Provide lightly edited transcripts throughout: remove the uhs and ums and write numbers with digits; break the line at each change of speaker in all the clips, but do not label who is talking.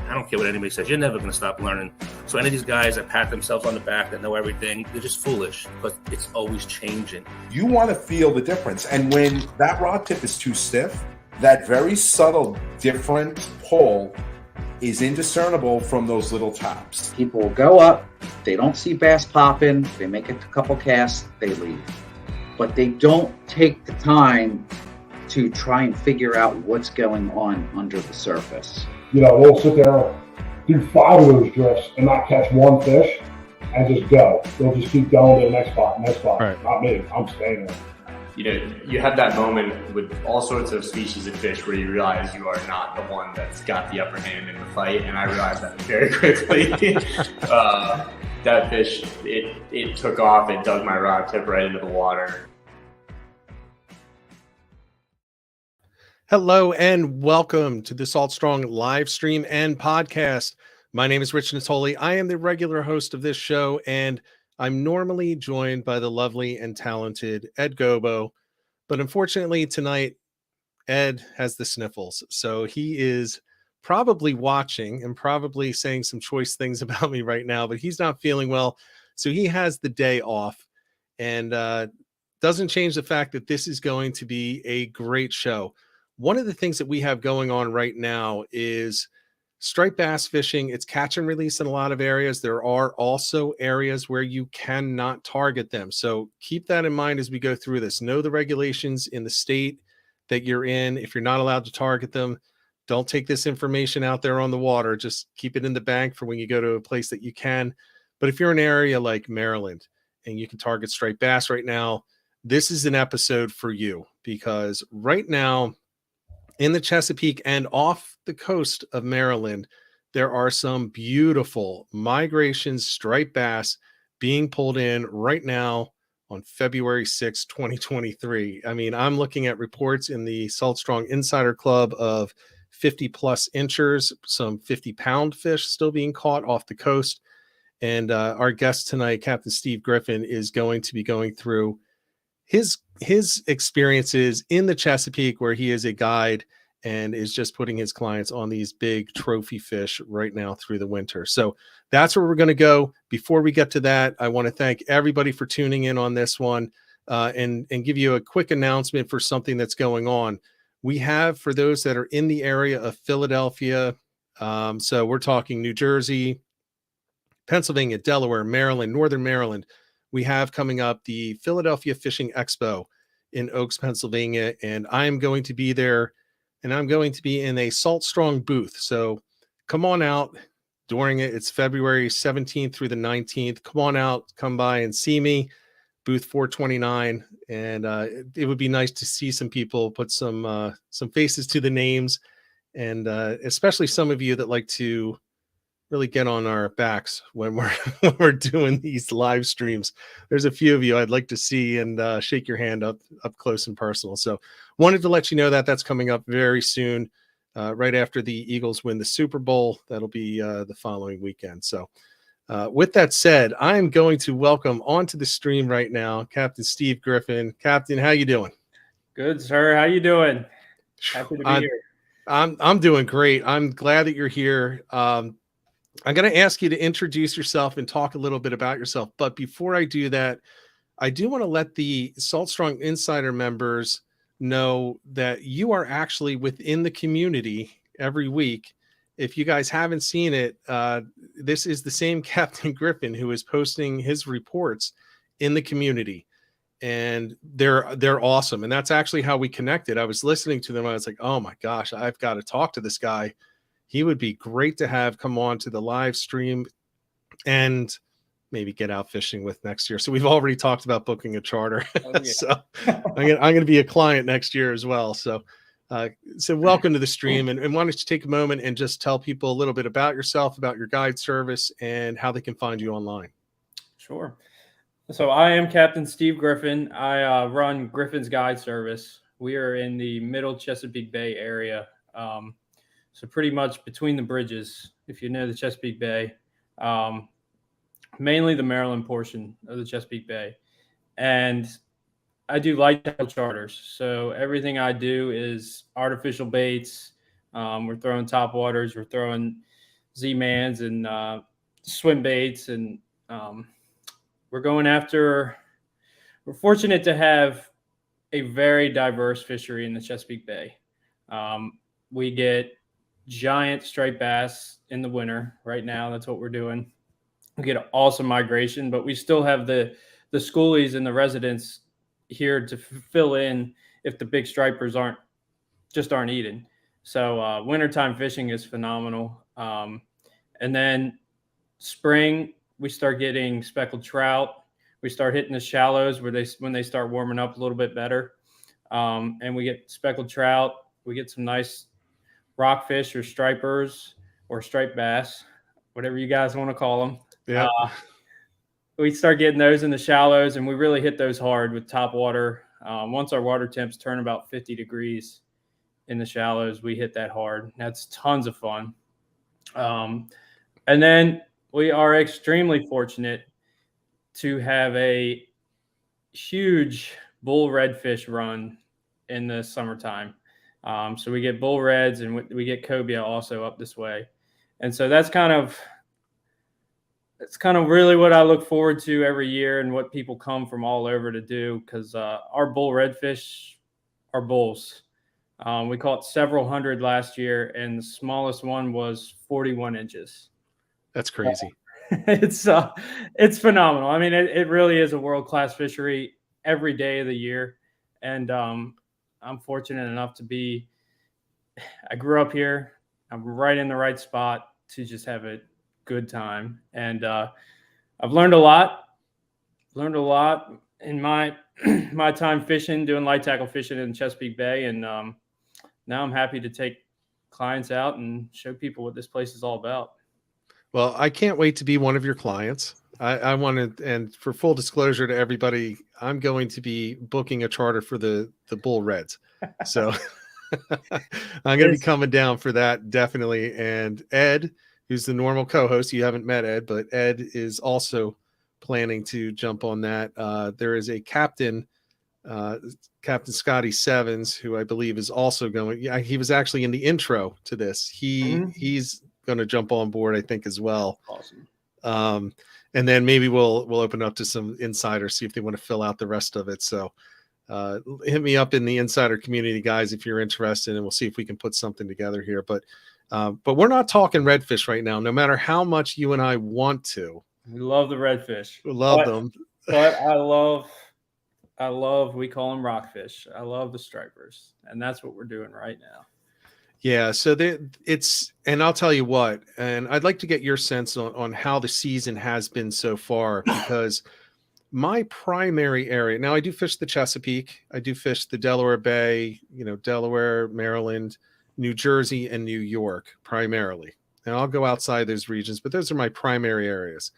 I don't care what anybody says. You're never going to stop learning. So any of these guys that pat themselves on the back, that know everything, they're just foolish because it's always changing.
You want to feel the difference. And when that rod tip is too stiff, that very subtle, different pull is indiscernible from those little taps.
People will go up, they don't see bass popping, they make a couple casts, they leave. But they don't take the time to try and figure out what's going on under the surface.
You know, they'll sit there, do 5 of those drifts and not catch one fish and just go. They'll just keep going to the next spot. Right. Not me, I'm staying there.
You know, you have that moment with all sorts of species of fish where you realize you are not the one that's got the upper hand in the fight, and I realized that very quickly. That fish, it took off, it dug my rod tip right into the water.
Hello and welcome to the Salt Strong live stream and podcast. My name is Rich Natoli. I am the regular host of this show, and I'm normally joined by the lovely and talented Ed Gobo, but unfortunately tonight, Ed has the sniffles. So he is probably watching and probably saying some choice things about me right now, but he's not feeling well. So he has the day off, and doesn't change the fact that this is going to be a great show. One of the things that we have going on right now is striped bass fishing. It's catch and release in a lot of areas. There are also areas where you cannot target them. So keep that in mind as we go through this. Know the regulations in the state that you're in. If you're not allowed to target them, don't take this information out there on the water. Just keep it in the bank for when you go to a place that you can. But if you're in an area like Maryland and you can target striped bass right now, this is an episode for you, because right now in the Chesapeake and off the coast of Maryland, there are some beautiful migration striped bass being pulled in right now on February 6, 2023. I mean, I'm looking at reports in the Salt Strong Insider Club of 50 plus inchers, some 50-pound fish still being caught off the coast. And our guest tonight, Captain Steve Griffin, is going to be going through his experiences in the Chesapeake, where he is a guide and is just putting his clients on these big trophy fish right now through the winter. So that's where we're going to go. Before we get to that, I want to thank everybody for tuning in on this one, and give you a quick announcement for something that's going on. We have, for those that are in the area of Philadelphia, so we're talking New Jersey, Pennsylvania, Delaware, Maryland, Northern Maryland, we have coming up the Philadelphia Fishing Expo in Oaks, Pennsylvania, and I'm going to be there, and I'm going to be in a Salt Strong booth. So come on out during it. It's February 17th through the 19th. Come on out, come by and see me, booth 429. And it would be nice to see some people, put some faces to the names, and especially some of you that like to really get on our backs when we're doing these live streams. There's a few of you I'd like to see and shake your hand up close and personal. So wanted to let you know that that's coming up very soon, right after the Eagles win the Super Bowl. That'll be the following weekend. So with that said, I'm going to welcome onto the stream right now Captain Steve Griffin. Captain, how you doing?
Good, sir. How you doing? Happy to be here.
I'm doing great. I'm glad that you're here. I'm going to ask you to introduce yourself and talk a little bit about yourself. But before I do that, I do want to let the Salt Strong Insider members know that you are actually within the community every week. If you guys haven't seen it, this is the same Captain Griffin who is posting his reports in the community. And they're awesome. And that's actually how we connected. I was listening to them. I was like, oh my gosh, I've got to talk to this guy. He would be great to have come on to the live stream and maybe get out fishing with next year. So we've already talked about booking a charter. Oh, yeah. So I'm going to be a client next year as well. So welcome to the stream. And why don't you take a moment and just tell people a little bit about yourself, about your guide service, and how they can find you online.
Sure. So I am Captain Steve Griffin. I run Griffin's Guide Service. We are in the middle Chesapeake Bay area. So pretty much between the bridges, if you know the Chesapeake Bay, mainly the Maryland portion of the Chesapeake Bay. And I do light tackle charters. So everything I do is artificial baits. We're throwing top waters. We're throwing Z-mans and swim baits, and we're going after. We're fortunate to have a very diverse fishery in the Chesapeake Bay. We get giant striped bass in the winter. Right now, that's what we're doing. We get an awesome migration, but we still have the schoolies and the residents here to fill in if the big stripers aren't eating. So wintertime fishing is phenomenal. And then spring, we start getting speckled trout. We start hitting the shallows when they start warming up a little bit better. And we get speckled trout. We get some nice rockfish or stripers or striped bass, whatever you guys want to call them.
Yeah.
We start getting those in the shallows, and we really hit those hard with top water. Once our water temps turn about 50 degrees in the shallows, we hit that hard. That's tons of fun. And then we are extremely fortunate to have a huge bull redfish run in the summertime. So we get bull reds and we get cobia also up this way. And so that's kind of really what I look forward to every year and what people come from all over to do, because our bull redfish are bulls. We caught several hundred last year, and the smallest one was 41 inches.
That's crazy.
It's phenomenal. I mean, it really is a world-class fishery every day of the year. And I'm fortunate enough I grew up here. I'm right in the right spot to just have a good time. And I've learned a lot in my time fishing, doing light tackle fishing in Chesapeake Bay. And now I'm happy to take clients out and show people what this place is all about.
Well, I can't wait to be one of your clients. I want to, and for full disclosure to everybody, I'm going to be booking a charter for the Bull Reds. So I'm going to be coming down for that, definitely. And Ed, who's the normal co-host, you haven't met Ed, but Ed is also planning to jump on that. There is a captain, Captain Scotty Sevens, who I believe is also going. Yeah, he was actually in the intro to this. He's going to jump on board, I think, as well.
Awesome.
And then maybe we'll open up to some insiders, see if they want to fill out the rest of it. So hit me up in the insider community, guys, if you're interested, and we'll see if we can put something together here. But we're not talking redfish right now, no matter how much you and I want to.
We love the redfish.
We love them.
But I love, we call them rockfish. I love the stripers, and that's what we're doing right now.
Yeah, so and I'll tell you what, and I'd like to get your sense on how the season has been so far, because my primary area, now I do fish the Chesapeake, I do fish the Delaware Bay, Delaware, Maryland, New Jersey, and New York primarily. And I'll go outside those regions, but those are my primary areas.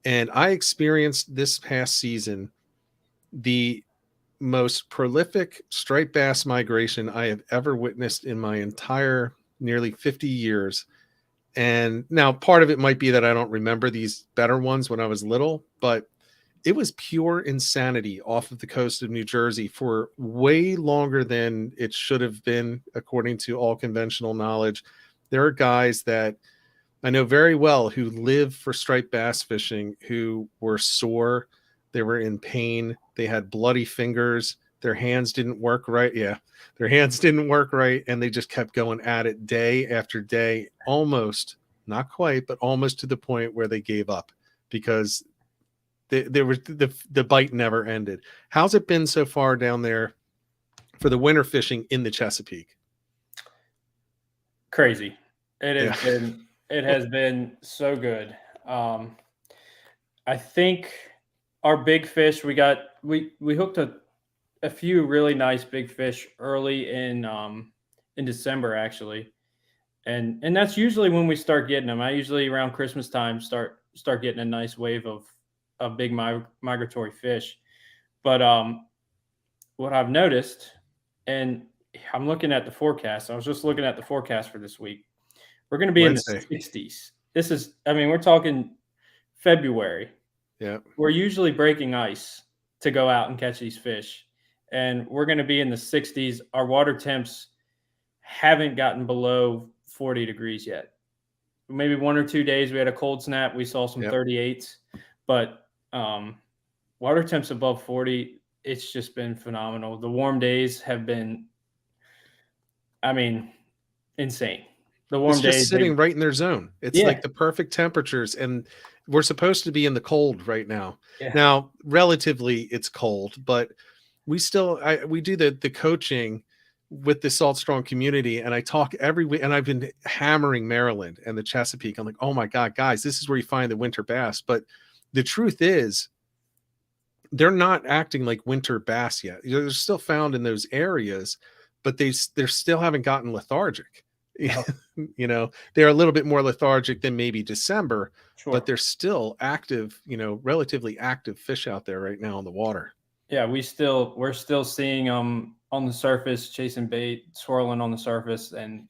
And I experienced this past season the most prolific striped bass migration I have ever witnessed in my entire nearly 50 years. And now part of it might be that I don't remember these better ones when I was little, but it was pure insanity off of the coast of New Jersey for way longer than it should have been, according to all conventional knowledge. There are guys that I know very well who live for striped bass fishing who were sore. They were in pain. They had bloody fingers. Their hands didn't work right. Yeah, their hands didn't work right. And they just kept going at it day after day, almost, not quite, but almost to the point where they gave up because the bite never ended. How's it been so far down there for the winter fishing in the Chesapeake?
Crazy. It has been so good. I think our big fish, we hooked a few really nice big fish early in December, actually. And that's usually when we start getting them. I usually around Christmas time start getting a nice wave of big migratory fish. But what I've noticed, and I'm looking at the forecast. I was just looking at the forecast for this week. We're going to be Wednesday. In the 60s. We're talking February.
Yeah.
We're usually breaking ice to go out and catch these fish. And we're going to be in the 60s. Our water temps haven't gotten below 40 degrees yet. maybe 1 or 2 days we had a cold snap. We saw some 38s, but water temps above 40. It's just been phenomenal. The warm days have been, I mean, insane. The warm
It's just
days
sitting right in their zone. It's
Yeah.
like the perfect temperatures, and we're supposed to be in the cold right now.
Yeah.
Now, relatively, it's cold, but we still we do the coaching with the Salt Strong community, and I talk every week, and I've been hammering Maryland and the Chesapeake. I'm like, oh my God, guys, this is where you find the winter bass. But the truth is, they're not acting like winter bass yet. They're still found in those areas, but they still haven't gotten lethargic. You know, they're a little bit more lethargic than maybe December, but they're still active, you know, relatively active fish out there right now in the water.
Yeah, we're still seeing them on the surface, chasing bait, swirling on the surface, and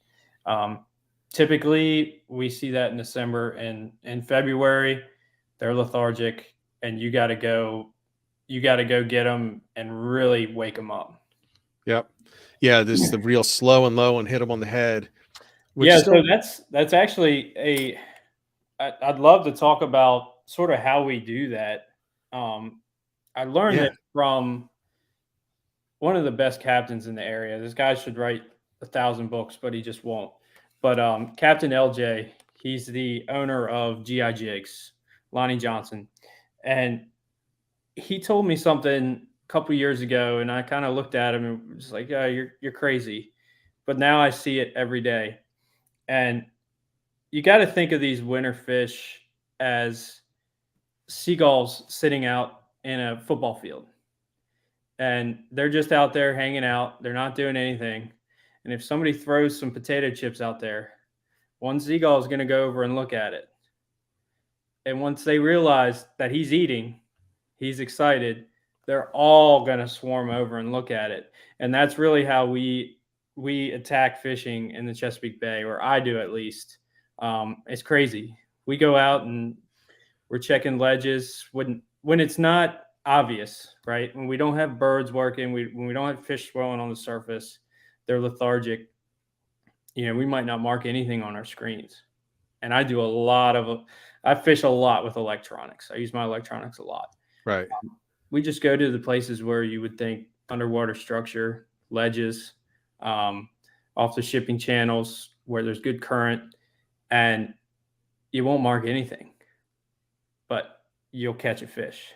typically we see that in December, and in February they're lethargic, and you got to go get them and really wake them up.
Yep. Yeah, this is the real slow and low and hit them on the head.
Yeah, so that's actually I'd love to talk about sort of how we do that. I learned it from one of the best captains in the area. This guy should write 1,000 books, but he just won't. But Captain LJ, he's the owner of GI Jigs, Lonnie Johnson, and he told me something a couple years ago, and I kind of looked at him and was like, "Yeah, you're crazy," but now I see it every day. And you got to think of these winter fish as seagulls sitting out in a football field. And they're just out there hanging out. They're not doing anything. And if somebody throws some potato chips out there, one seagull is going to go over and look at it. And once they realize that he's eating, he's excited, they're all going to swarm over and look at it. And that's really how we attack fishing in the Chesapeake Bay, or I do at least. It's crazy. We go out and we're checking ledges when it's not obvious, right? When we don't have birds working, when we don't have fish swirling on the surface, they're lethargic. You know, we might not mark anything on our screens. And I fish a lot with electronics. I use my electronics a lot.
Right.
We just go to the places where you would think underwater structure, ledges, off the shipping channels where there's good current, and you won't mark anything, but you'll catch a fish.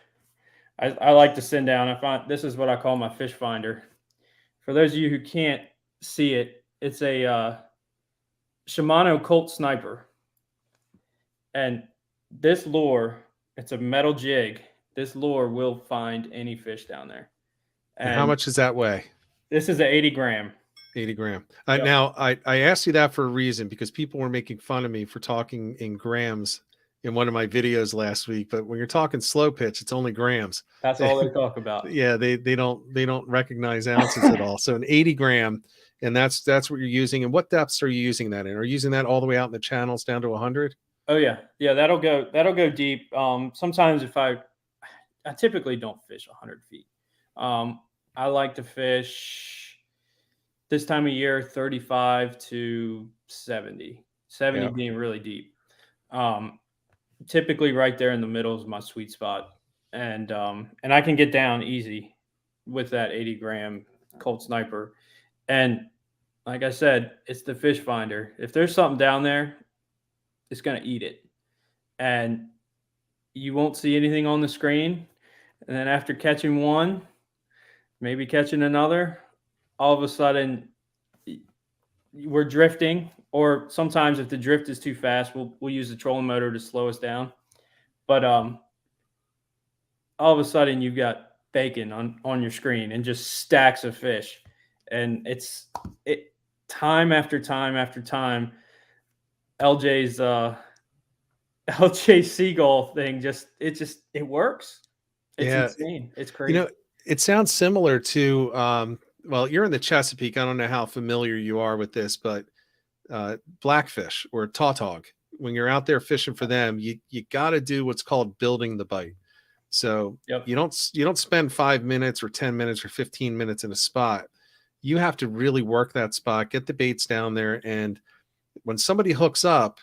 I like to send down, this is what I call my fish finder. For those of you who can't see it, it's a Shimano Colt Sniper. And this lure, it's a metal jig. This lure will find any fish down there.
And how much does that weigh?
This is an 80 gram.
80 gram. Now, I asked you that for a reason, because people were making fun of me for talking in grams in one of my videos last week. But when you're talking slow pitch, it's only grams.
That's all they talk about.
Yeah, they don't recognize ounces at all. So an 80 gram, and that's what you're using. And what depths are you using that in? Are you using that all the way out in the channels down to 100?
Oh yeah, that'll go deep. Sometimes if I typically don't fish 100 feet. I like to fish this time of year 35 to 70 being really deep. Typically right there in the middle is my sweet spot, and I can get down easy with that 80 gram Colt Sniper. And like I said, it's the fish finder. If there's something down there, it's going to eat it, and you won't see anything on the screen. And then after catching one, maybe catching another, all of a sudden we're drifting, or sometimes if the drift is too fast, we'll use the trolling motor to slow us down. But all of a sudden you've got bacon on your screen and just stacks of fish. And it's time after time after time. LJ's seagull thing it works. It's insane. It's crazy.
You know, it sounds similar to well, you're in the Chesapeake. I don't know how familiar you are with this, but blackfish or tautog, when you're out there fishing for them, you got to do what's called building the bite. So you don't spend 5 minutes or 10 minutes or 15 minutes in a spot. You have to really work that spot, get the baits down there, and when somebody hooks up,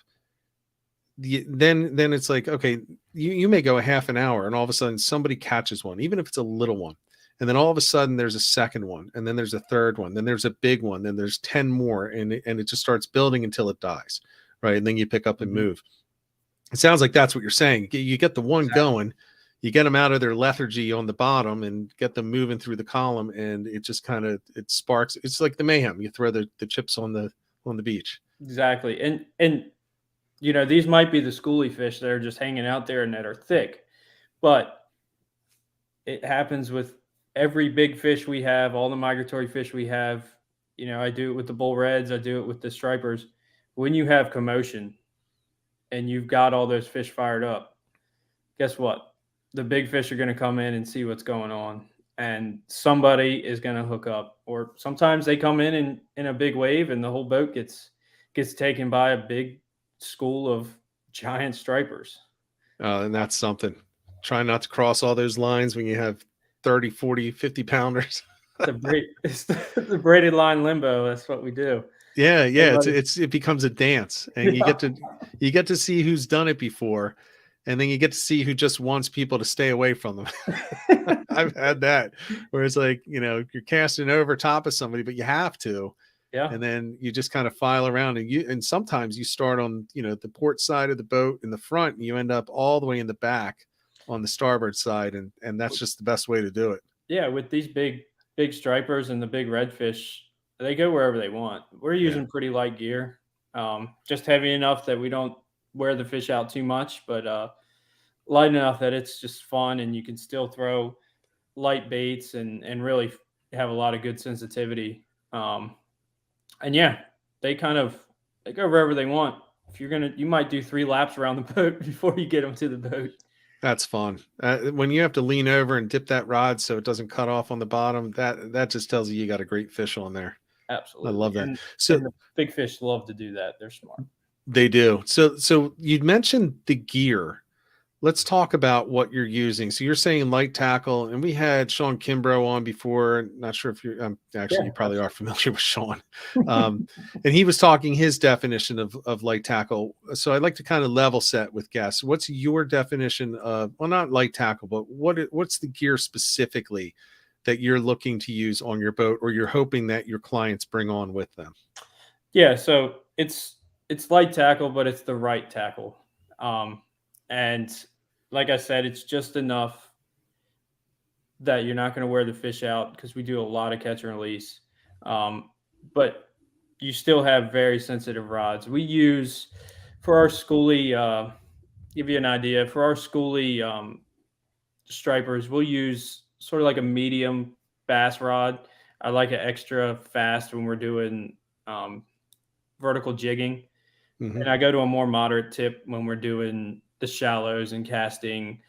then it's like, okay, you may go a half an hour and all of a sudden somebody catches one, even if it's a little one. And then all of a sudden there's a second one, and then there's a third one, then there's a big one, then there's 10 more, and it just starts building until it dies. Right. And then you pick up and move. It sounds like that's what you're saying. You get the one going, you get them out of their lethargy on the bottom and get them moving through the column, and it just kind of, it sparks. It's like the mayhem. You throw the chips on the beach.
Exactly. And you know, these might be the schoolie fish that are just hanging out there and that are thick, but it happens with every big fish we have, all the migratory fish we have. You know, I do it with the bull reds, I do it with the stripers. When you have commotion and you've got all those fish fired up, guess what? The big fish are going to come in and see what's going on, and somebody is going to hook up. Or sometimes they come in a big wave and the whole boat gets taken by a big school of giant stripers.
And that's something. Try not to cross all those lines when you have 30, 40, 50 pounders.
It's the braided line limbo. That's what we do.
Yeah. It becomes a dance, and you get to see who's done it before, and then you get to see who just wants people to stay away from them. I've had that where it's like, you know, you're casting over top of somebody, but you have to.
Yeah.
And then you just kind of file around, and sometimes you start on, you know, the port side of the boat in the front, and you end up all the way in the back on the starboard side. And that's just the best way to do it. Yeah.
With these big stripers and the big redfish, they go wherever they want. We're using pretty light gear, just heavy enough that we don't wear the fish out too much, but light enough that it's just fun, and you can still throw light baits and really have a lot of good sensitivity. And yeah, they go wherever they want. If you might do 3 laps around the boat before you get them to the boat. That's fun. When you have to lean over and dip that rod so it doesn't cut off on the bottom, that just tells you got a great fish on there. Absolutely. I love that. And the big fish love to do that. They're smart. They do. So you mentioned the gear. Let's talk about what you're using. So you're saying light tackle, and we had Sean Kimbrough on before. Not sure if you're you probably are familiar with Sean. And he was talking his definition of light tackle. So I'd like to kind of level set with guests. What's your definition of, well, not light tackle, but what's the gear specifically that you're looking to use on your boat, or you're hoping that your clients bring on with them? Yeah, so it's light tackle, but it's the right tackle. And like I said, it's just enough that you're not going to wear the fish out, because we do a lot of catch and release. But you still have very sensitive rods. We use, for our schoolie, give you an idea, for our schoolie stripers, we'll use sort of like a medium bass rod. I like it extra fast when we're doing vertical jigging. Mm-hmm. And I go to a more moderate tip when we're doing the shallows and casting,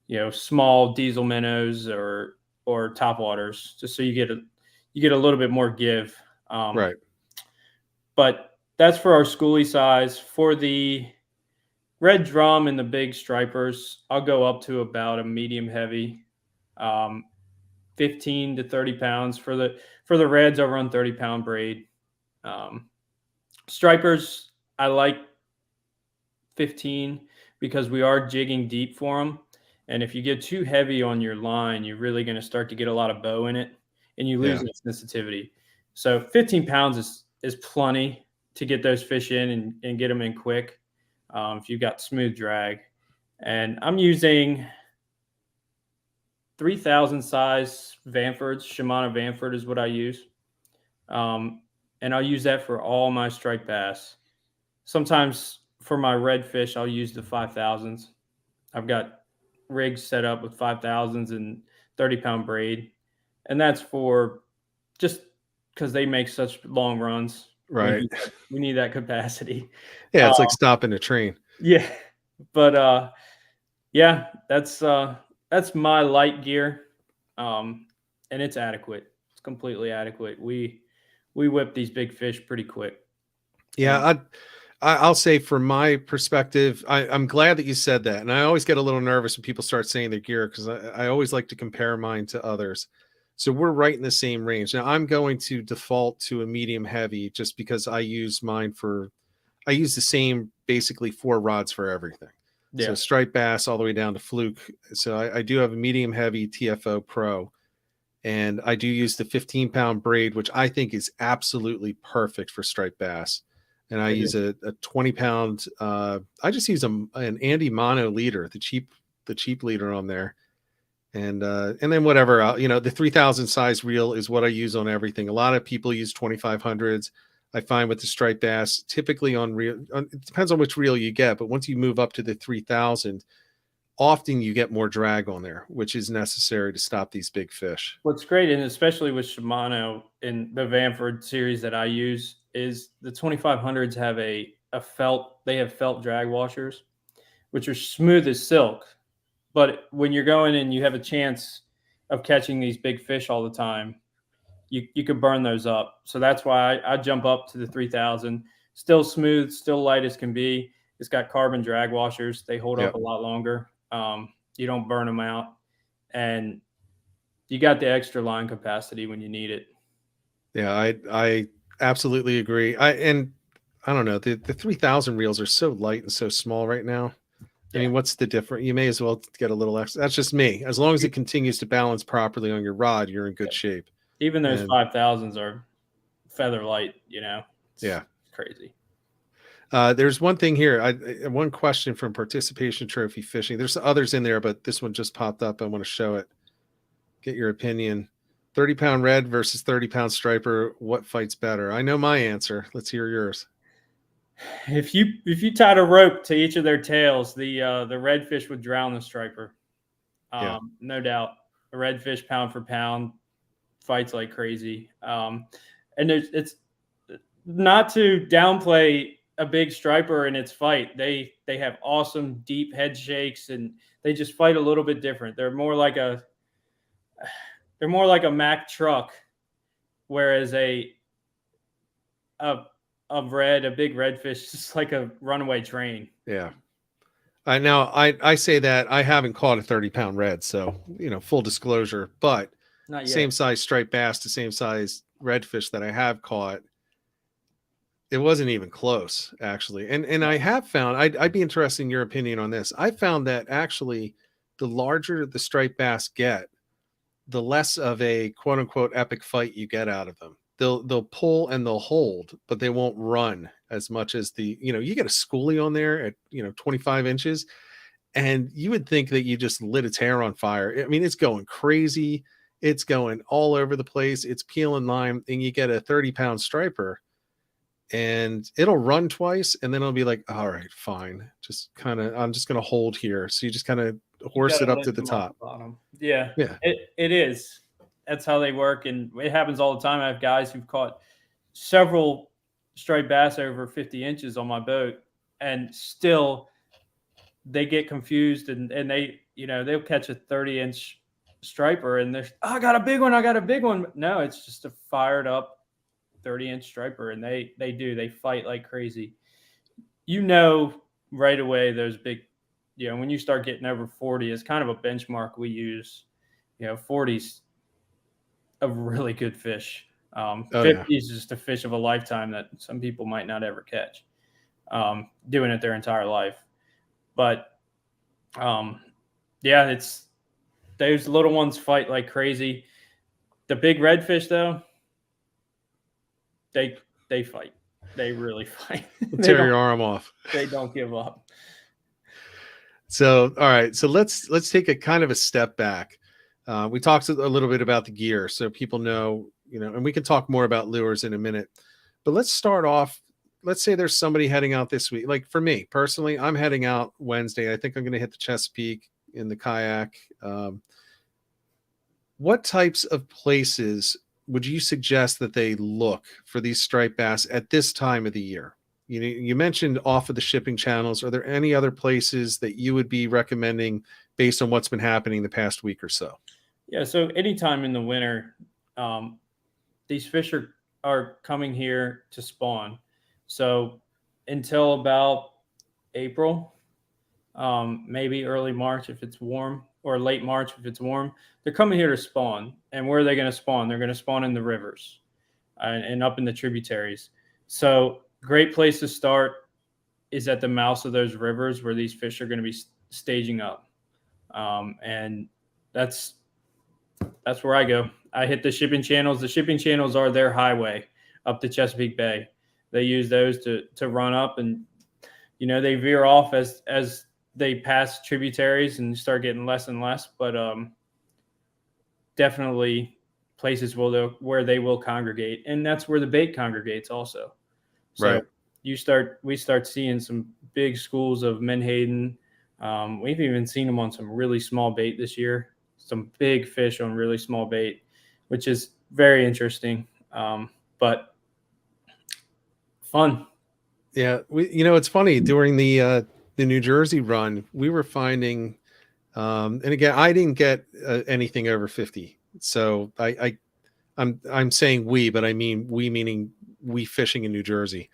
you know, small diesel minnows or top waters, just so you get a little bit more give. Right. But that's for our schoolie size. For the red drum and the big stripers, I'll go up to about a medium heavy, 15 to 30 pounds. For the reds, I'll run 30-pound braid. Stripers, I like 15, because we are jigging deep for them. And if you get too heavy on your line, you're really going to start to get a lot of bow in it, and you lose that sensitivity. So 15 pounds is plenty to get those fish in and get them in quick, if you've got smooth drag. And I'm using 3,000 size Vanfords. Shimano Vanford is what I use. And I'll use that for all my striped bass. Sometimes for my redfish, I'll use the 5,000s. I've got rigs set up with 5,000s and 30-pound braid. And that's for just because they make such long runs. Right. We need that capacity. Yeah, it's like stopping a train. Yeah. But yeah, that's my light gear. And it's adequate. It's completely adequate. We whip these big fish pretty quick. Yeah, I'll say from my perspective, I'm glad that you said that. And I always get a little nervous when people start saying their gear, because I always like to compare mine to others. So we're right in the same range. Now I'm going to default to a medium heavy just because I use the same
basically 4 rods for everything.
Yeah.
So striped bass all the way down to fluke. So I do have a medium heavy TFO Pro, and I do use the 15-pound braid, which I think is absolutely perfect for striped bass. And I use a 20-pound. I just use an Andy Mono leader, the cheap leader on there, and then whatever the 3,000 size reel is what I use on everything. A lot of people use 2,500s. I find with the striped bass, typically on reel, it depends on which reel you get, but once you move up to the 3,000, often you get more drag on there, which is necessary to stop these big fish.
What's great, and especially with Shimano in the Vanford series that I use, is the 2500s have a felt. They have felt drag washers, which are smooth as silk. But when you're going and you have a chance of catching these big fish all the time, you could burn those up. So that's why I jump up to the 3000. Still smooth, still light as can be. It's got carbon drag washers. They hold up a lot longer. You don't burn them out, and you got the extra line capacity when you need it.
Yeah, I absolutely agree. I don't know, the 3,000 reels are so light and so small right now. I mean, what's the difference? You may as well get a little extra. That's just me. As long as it continues to balance properly on your rod, you're in good shape.
Even those 5,000s are feather light, It's crazy.
There's one thing here. One question from Participation Trophy Fishing. There's others in there, but this one just popped up. I want to show it. Get your opinion. 30-pound red versus 30-pound striper. What fights better? I know my answer. Let's hear yours.
If you tied a rope to each of their tails, the redfish would drown the striper. No doubt. The redfish pound for pound fights like crazy. And it's not to downplay a big striper in its fight. They have awesome deep head shakes, and they just fight a little bit different. They're more like a Mack truck, whereas a big redfish is like a runaway train.
Yeah. Now I say that I haven't caught a 30-pound red, so full disclosure, but same size striped bass to same size redfish that I have caught, it wasn't even close, actually. And I have found, I'd be interested in your opinion on this. I found that actually the larger the striped bass get, the less of a quote unquote epic fight you get out of them. They'll pull and they'll hold, but they won't run as much as you get a schoolie on there at 25 inches, and you would think that you just lit its hair on fire. I mean, it's going crazy. It's going all over the place. It's peeling lime, and you get a 30-pound striper, and it'll run twice, and then it'll be like, all right, fine. I'm just going to hold here. So you just kind of horse it up to the top.
Yeah. It is. That's how they work. And it happens all the time. I have guys who've caught several striped bass over 50 inches on my boat, and still they get confused, and they, they'll catch a 30-inch striper and they're, I got a big one. No, it's just a fired up 30-inch striper, and they fight like crazy. Right away those big, when you start getting over 40, it's kind of a benchmark we use. 40's a really good fish. 50 is just a fish of a lifetime that some people might not ever catch, doing it their entire life. But it's those little ones fight like crazy. The big redfish, though, they fight. They really fight.
Tear your arm off.
They don't give up.
So, all right. So let's take a kind of a step back. We talked a little bit about the gear, so people know, and we can talk more about lures in a minute. But let's start off. Let's say there's somebody heading out this week. Like for me personally, I'm heading out Wednesday. I think I'm going to hit the Chesapeake in the kayak. What types of places would you suggest that they look for these striped bass at this time of the year? You mentioned off of the shipping channels. Are there any other places that you would be recommending based on what's been happening the past week or so?
Yeah. So anytime in the winter, these fish are coming here to spawn. So until about April, maybe early March if it's warm, or late March if it's warm, they're coming here to spawn. And where are they going to spawn? They're going to spawn in the rivers and up in the tributaries. So great place to start is at the mouths of those rivers where these fish are going to be staging up. And that's where I go. I hit the shipping channels. The shipping channels are their highway up to Chesapeake Bay. They use those to run up, and they veer off as they pass tributaries and start getting less and less. But definitely places where they will congregate, and that's where the bait congregates also. So
right.
We start seeing some big schools of menhaden. We've even seen them on some really small bait this year. Some big fish on really small bait, which is very interesting, but fun.
Yeah, it's funny during the New Jersey run, we were finding, and again, I didn't get anything over 50. So I'm saying we, but I mean we meaning we fishing in New Jersey.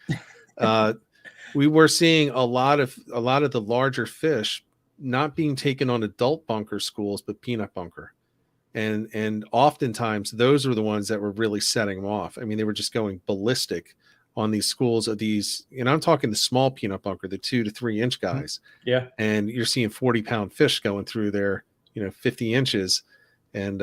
We were seeing a lot of the larger fish not being taken on adult bunker schools, but peanut bunker. And oftentimes those were the ones that were really setting them off. I mean, they were just going ballistic on these schools of these, I'm talking the small peanut bunker, the 2 to 3 inch guys.
Yeah.
And you're seeing 40-pound fish going through there, 50 inches. And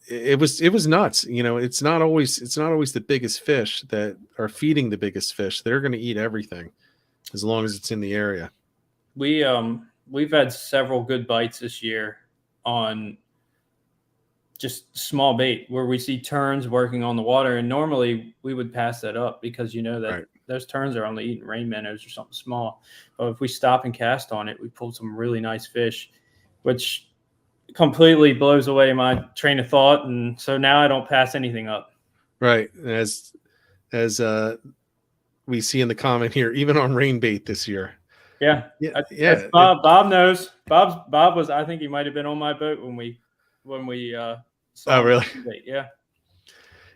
it was nuts. It's not always the biggest fish that are feeding the biggest fish. They're going to eat everything as long as it's in the area.
We've had several good bites this year on just small bait where we see terns working on the water, and normally we would pass that up because that
right.
Those terns are only eating rain minnows or something small. But if we stop and cast on it, we pulled some really nice fish, which completely blows away my train of thought, and so now I don't pass anything up.
Right. As we see in the comment here, even on rain bait this year.
Yeah.
Yeah.
Bob knows. Bob was, I think he might have been on my boat when we saw
oh really?
Bait. Yeah.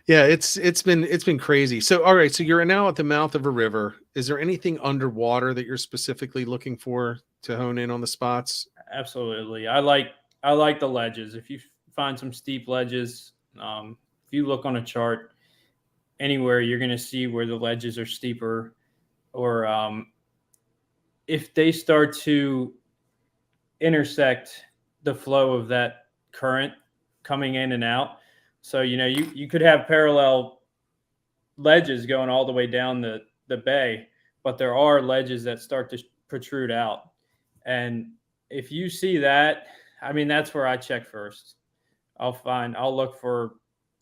Yeah, it's been crazy. So all right, so you're now at the mouth of a river. Is there anything underwater that you're specifically looking for to hone in on the spots?
Absolutely. I like the ledges. If you find some steep ledges, if you look on a chart anywhere, you're going to see where the ledges are steeper, or if they start to intersect the flow of that current coming in and out. So, you could have parallel ledges going all the way down the bay, but there are ledges that start to protrude out. And if you see that, that's where I check first. I'll look for,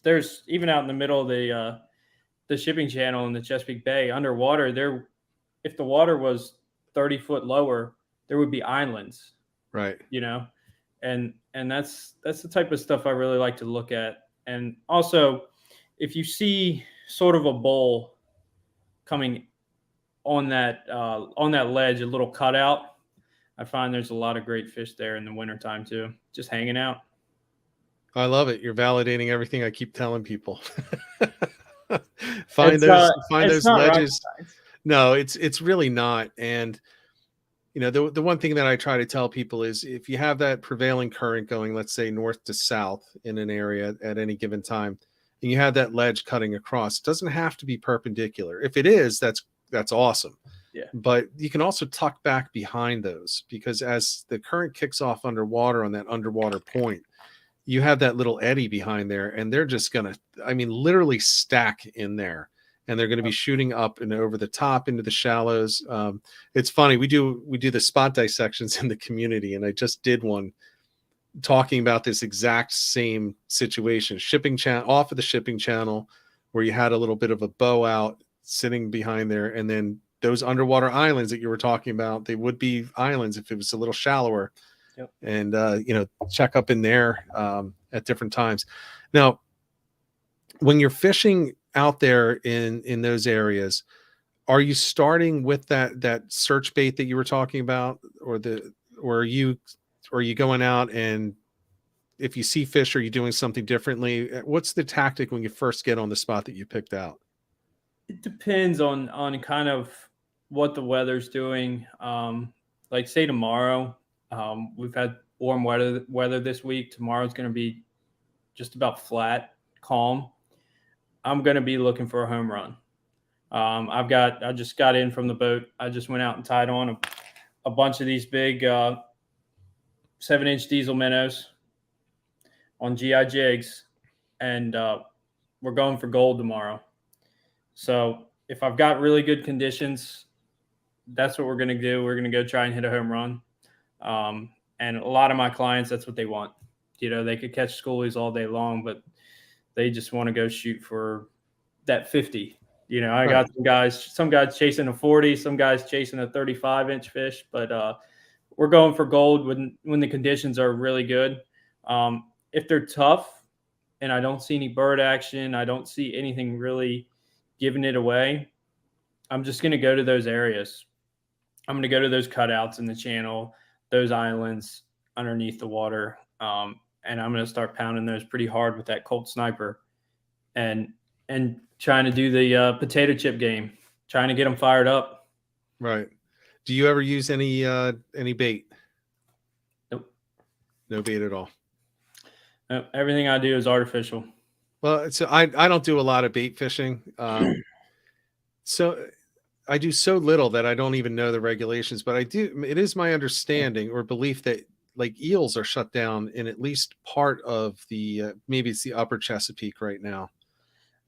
there's even out in the middle of the shipping channel in the Chesapeake Bay underwater there, if the water was 30 foot lower, there would be islands,
right?
And that's the type of stuff I really like to look at. And also, if you see sort of a bowl coming on that ledge, a little cutout, I find there's a lot of great fish there in the wintertime too, just hanging out.
I love it. You're validating everything I keep telling people. find those ledges. No, it's really not. And the one thing that I try to tell people is if you have that prevailing current going, let's say north to south in an area at any given time, and you have that ledge cutting across, it doesn't have to be perpendicular. If it is, that's awesome.
Yeah.
But you can also tuck back behind those, because as the current kicks off underwater on that underwater point, you have that little eddy behind there, and they're just going to, literally stack in there. And they're going to be shooting up and over the top into the shallows. It's funny. We do the spot dissections in the community. And I just did one talking about this exact same situation, off of the shipping channel, where you had a little bit of a bow out sitting behind there. And then those underwater islands that you were talking about, they would be islands if it was a little shallower.
Yep.
And, check up in there at different times. Now, when you're fishing out there in those areas, are you starting with that search bait that you were talking about, or are you going out, and if you see fish, are you doing something differently? What's the tactic when you first get on the spot that you picked out?
It depends on kind of what the weather's doing. Like say tomorrow, we've had warm weather this week. Tomorrow's going to be just about flat, calm. I'm going to be looking for a home run. I just got in from the boat. I just went out and tied on a bunch of these big 7-inch diesel minnows on GI jigs, and we're going for gold tomorrow. So if I've got really good conditions, that's what we're going to do. We're going to go try and hit a home run. And a lot of my clients, that's what they want. They could catch schoolies all day long, but they just want to go shoot for that 50. I got some guys chasing a 40, some guys chasing a 35-inch fish, but we're going for gold when the conditions are really good. If they're tough and I don't see any bird action, I don't see anything really giving it away, I'm just going to go to those areas. I'm going to go to those cutouts in the channel, those islands underneath the water, and I'm going to start pounding those pretty hard with that Colt sniper and trying to do the potato chip game, trying to get them fired up.
Right. Do you ever use any bait?
Nope.
No bait at all.
Nope. Everything I do is artificial.
Well, so I don't do a lot of bait fishing. So I do so little that I don't even know the regulations, but it is my understanding or belief that like eels are shut down in at least part of the, maybe it's the upper Chesapeake right now.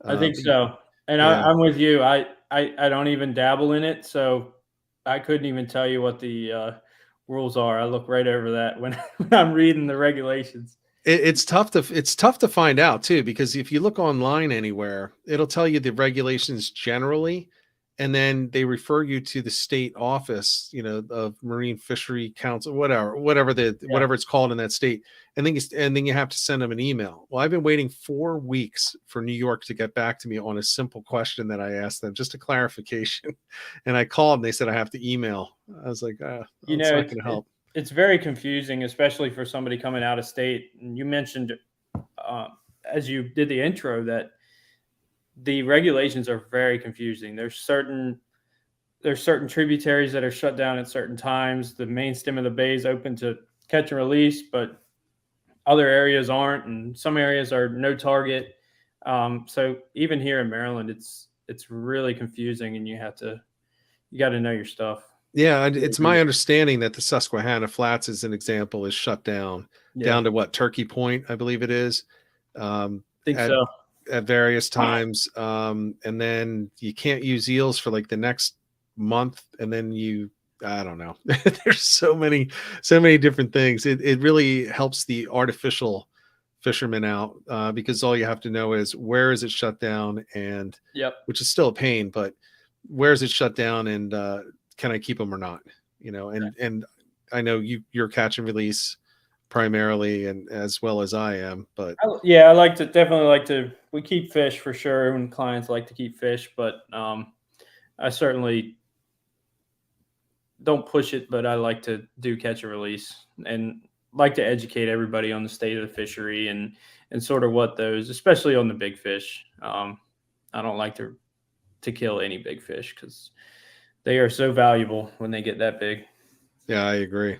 I think so. And
yeah.
I'm with you. I don't even dabble in it. So I couldn't even tell you what the rules are. I look right over that when I'm reading the regulations.
It's tough to find out too, because if you look online anywhere, it'll tell you the regulations generally, and then they refer you to the state office, of Marine Fishery Council, whatever it's called in that state. And then you have to send them an email. Well, I've been waiting 4 weeks for New York to get back to me on a simple question that I asked them, just a clarification. And I called and they said I have to email. I was like, it's not going to help.
It's very confusing, especially for somebody coming out of state. And you mentioned, as you did the intro, that the regulations are very confusing. There's certain tributaries that are shut down at certain times. The main stem of the bay is open to catch and release, but other areas aren't, and some areas are no target. So even here in Maryland, it's really confusing, and you got to know your stuff.
Yeah, it's my understanding that the Susquehanna Flats, as an example, is shut down down to Turkey Point, I believe it is.
Think so.
At various times, and then you can't use eels for like the next month, and then I don't know. There's so many different things. It really helps the artificial fishermen out, because all you have to know is where is it shut down, and which is still a pain, but where is it shut down, and can I keep them or not? And I know you're catch and release primarily, and as well as I am, but
I definitely like to. We keep fish for sure, and clients like to keep fish, but I certainly don't push it. But I like to do catch and release, and like to educate everybody on the state of the fishery and sort of what those, especially on the big fish. I don't like to kill any big fish because they are so valuable when they get that big.
Yeah, I agree.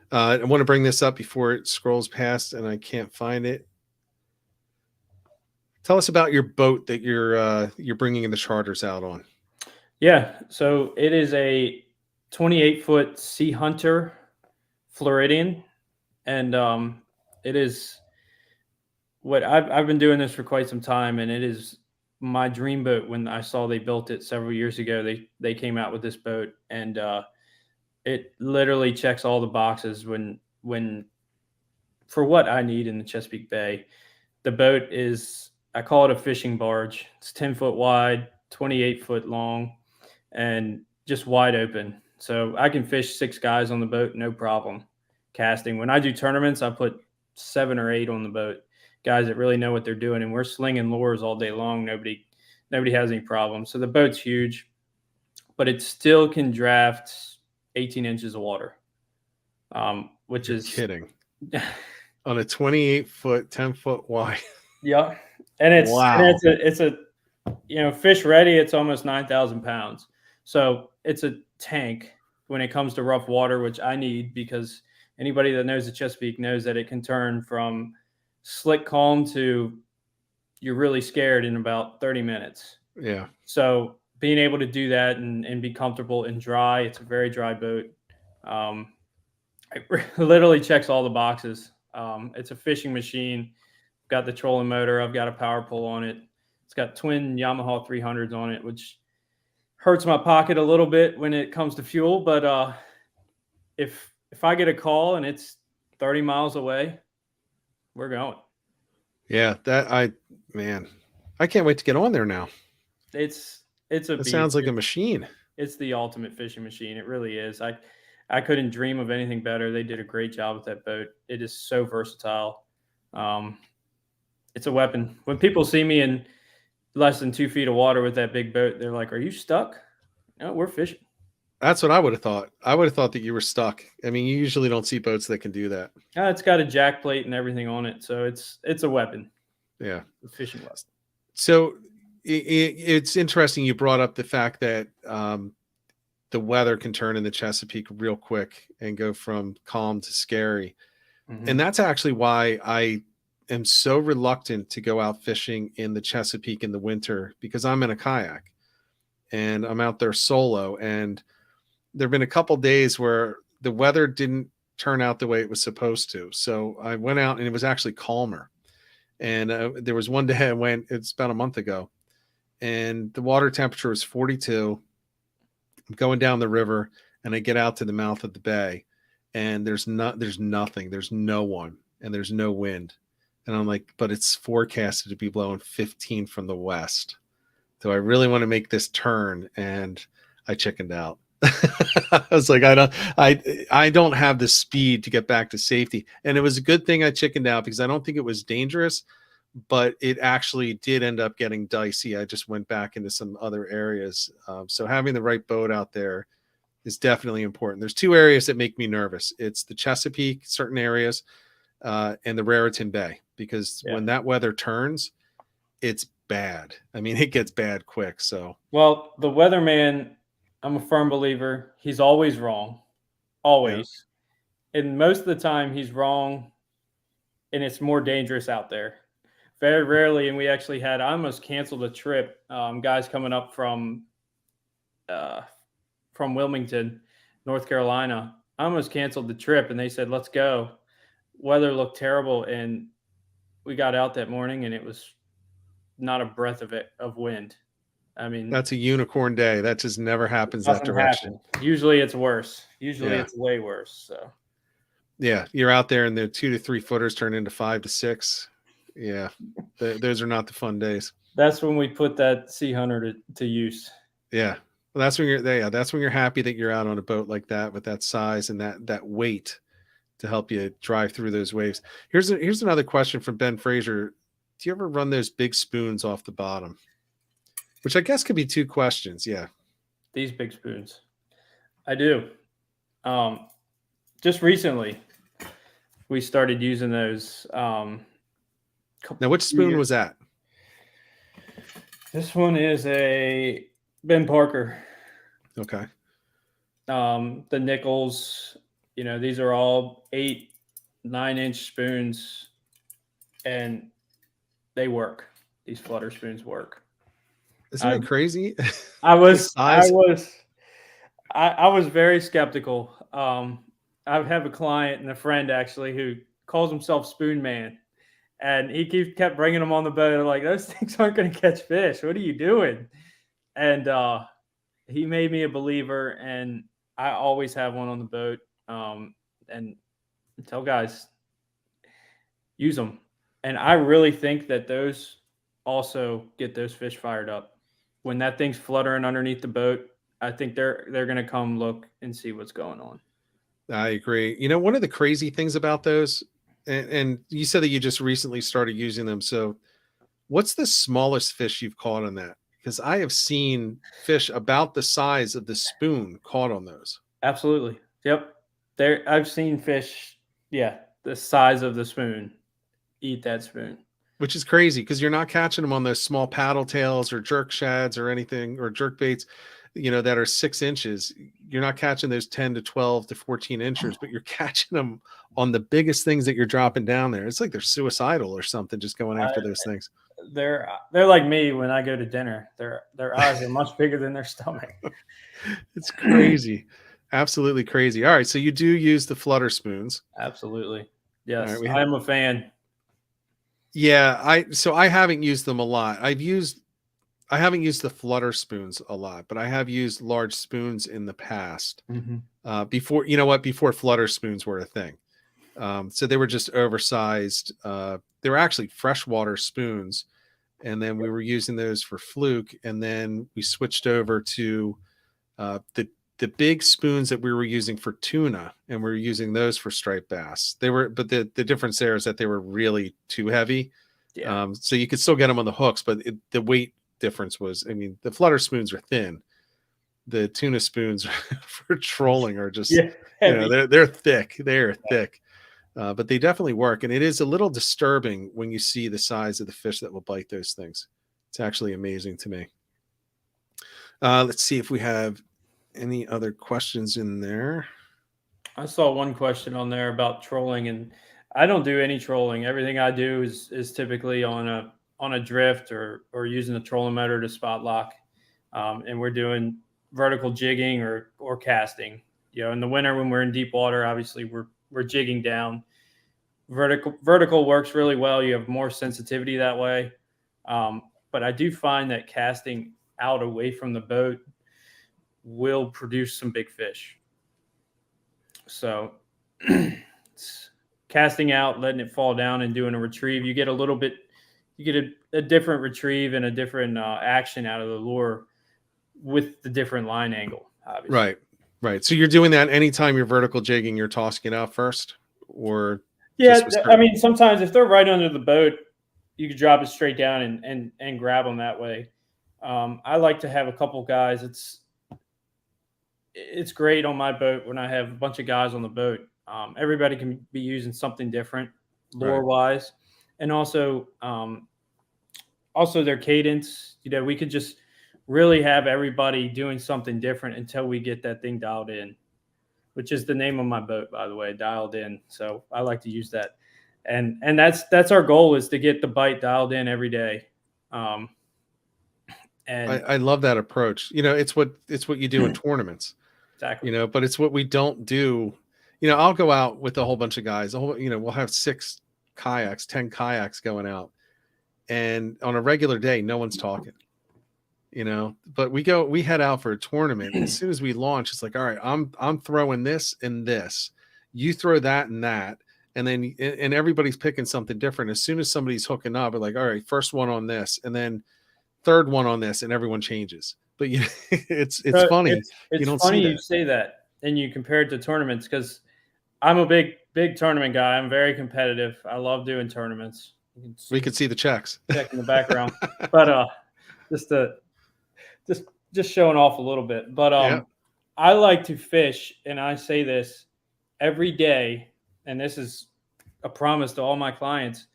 I want to bring this up before it scrolls past and I can't find it. Tell us about your boat that you're bringing in the charters out on.
Yeah, so it is a 28-foot Sea Hunter Floridian, and it is what I've been doing this for quite some time, and it is my dream boat. When I saw they built it several years ago, they came out with this boat, and it literally checks all the boxes when for what I need in the Chesapeake Bay. The boat is, I call it a fishing barge. It's 10 foot wide, 28 foot long, and just wide open. So I can fish 6 guys on the boat, no problem. Casting. When I do tournaments, I put 7 or 8 on the boat. Guys that really know what they're doing, and we're slinging lures all day long. Nobody has any problems. So the boat's huge, but it still can draft 18 inches of water, which
You're
is
kidding. On a 28 foot, 10 foot wide.
Yeah. And it's,
wow.
And it's a, fish ready. It's almost 9,000 pounds. So it's a tank when it comes to rough water, which I need, because anybody that knows the Chesapeake knows that it can turn from slick calm to you're really scared in about 30 minutes.
Yeah.
So being able to do that and be comfortable and dry. It's a very dry boat. It literally checks all the boxes. It's a fishing machine. Got the trolling motor. I've got a power pull on it. It's got twin Yamaha 300s on it, which hurts my pocket a little bit when it comes to fuel. But if I get a call and it's 30 miles away, we're going.
Yeah, I can't wait to get on there now.
It's a
It
beast.
sounds like a machine.
It's the ultimate fishing machine. It really is. I couldn't dream of anything better. They did a great job with that boat. It is so versatile. It's a weapon. When people see me in less than 2 feet of water with that big boat, they're like, "Are you stuck?" No, we're fishing.
That's what I would have thought. I would have thought that you were stuck. I mean, you usually don't see boats that can do that.
It's got a jack plate and everything on it, so it's a weapon.
Yeah,
a fishing weapon.
So it's interesting you brought up the fact that the weather can turn in the Chesapeake real quick and go from calm to scary. Mm-hmm. And that's actually why I am so reluctant to go out fishing in the Chesapeake in the winter, because I'm in a kayak and I'm out there solo. And there've been a couple days where the weather didn't turn out the way it was supposed to. So I went out and it was actually calmer. And there was one day I went, it's about a month ago, and the water temperature was 42. I'm going down the river and I get out to the mouth of the bay, and there's nothing, there's no one, and there's no wind. And I'm like, but it's forecasted to be blowing 15 from the west. So I really want to make this turn, and I chickened out. I was like, I don't have the speed to get back to safety. And it was a good thing I chickened out, because I don't think it was dangerous, but it actually did end up getting dicey. I just went back into some other areas. So having the right boat out there is definitely important. There's two areas that make me nervous. It's the Chesapeake, certain areas, and the Raritan Bay, because when that weather turns, it's bad. I mean, it gets bad quick. So, well,
the weatherman, I'm a firm believer. He's always wrong. Always. Yeah. And most of the time he's wrong, and it's more dangerous out there. Very rarely. And we actually I almost canceled a trip. Guys coming up from Wilmington, North Carolina. I almost canceled the trip, and they said, "Let's go." Weather looked terrible, and we got out that morning, and it was not a breath of wind. I mean,
that's a unicorn day. That just never happens that direction.
Usually it's worse. It's way worse. So
yeah, you're out there and the 2 to 3 footers turn into 5 to 6. Yeah. Those are not the fun days.
That's when we put that Sea Hunter to use.
Yeah. Well, that's when you're there. Yeah, that's when you're happy that you're out on a boat like that with that size and that weight to help you drive through those waves. Here's another question from Ben Fraser. Do you ever run those big spoons off the bottom? Which I guess could be 2 questions. Yeah.
These big spoons. I do. Just recently we started using those.
Now, which spoon was that?
This one is a Ben Parker.
Okay.
The Nichols, these are all 8, 9-inch spoons, and they work. These flutter spoons work.
Isn't it crazy?
I was very skeptical. I have a client and a friend actually who calls himself Spoon Man, and he kept bringing them on the boat. Like, those things aren't going to catch fish. What are you doing? And he made me a believer, and I always have one on the boat. And tell guys, use them. And I really think that those also get those fish fired up. When that thing's fluttering underneath the boat, I think they're going to come look and see what's going on.
I agree. One of the crazy things about those, and you said that you just recently started using them. So what's the smallest fish you've caught on that? Because I have seen fish about the size of the spoon caught on those.
Absolutely. Yep. I've seen fish, the size of the spoon, eat that spoon.
Which is crazy, because you're not catching them on those small paddle tails or jerk shads or anything, or jerk baits, that are 6 inches. You're not catching those 10 to 12 to 14 inches, but you're catching them on the biggest things that you're dropping down there. It's like they're suicidal or something, just going after those things.
they're like me when I go to dinner. Their eyes are much bigger than their stomach.
It's crazy. Absolutely crazy. All right, so you do use the flutter spoons.
Absolutely. Yes,
All right,
I'm a fan.
Yeah, I haven't used them a lot. I haven't used the flutter spoons a lot, but I have used large spoons in the past. Before, before flutter spoons were a thing. So they were just oversized. They were actually freshwater spoons, and then we were using those for fluke, and then we switched over to the big spoons that we were using for tuna, and we were using those for striped bass. But the difference there is that they were really too heavy.
Yeah.
So you could still get them on the hooks, but the weight difference was, the flutter spoons are thin. The tuna spoons for trolling are just, they're thick. They're thick. But they definitely work. And it is a little disturbing when you see the size of the fish that will bite those things. It's actually amazing to me. Let's see if we have any other questions in there.
I saw one question on there about trolling, and I don't do any trolling. Everything I do is typically on a drift or using a trolling motor to spot lock. And we're doing vertical jigging or casting. In the winter when we're in deep water, obviously we're jigging down. Vertical works really well. You have more sensitivity that way. But I do find that casting out away from the boat will produce some big fish. So casting out, letting it fall down and doing a retrieve, you get a different retrieve and a different action out of the lure with the different line angle, obviously.
Right. So you're doing that anytime you're vertical jigging, you're tossing it out first, or
sometimes if they're right under the boat, you can drop it straight down and grab them that way. I like to have a couple guys. It's great on my boat when I have a bunch of guys on the boat. Everybody can be using something different lure wise, and also their cadence. We could just really have everybody doing something different until we get that thing dialed in, which is the name of my boat, by the way, Dialed In. So I like to use that. And that's our goal, is to get the bite dialed in every day. And
I love that approach. It's what you do in tournaments.
Exactly.
But it's what we don't do. I'll go out with a whole bunch of guys. We'll have 6 kayaks, 10 kayaks going out. And on a regular day, no one's talking. But we head out for a tournament. As soon as we launch, it's like, all right, I'm throwing this and this. You throw that and that. And then everybody's picking something different. As soon as somebody's hooking up, we're like, all right, first one on this, and then third one on this, and everyone changes. But it's funny.
It's funny you say that, and you compare it to tournaments, because I'm a big tournament guy. I'm very competitive. I love doing tournaments.
We could see the checks
in the background, but just showing off a little bit. But I like to fish, and I say this every day, and this is a promise to all my clients.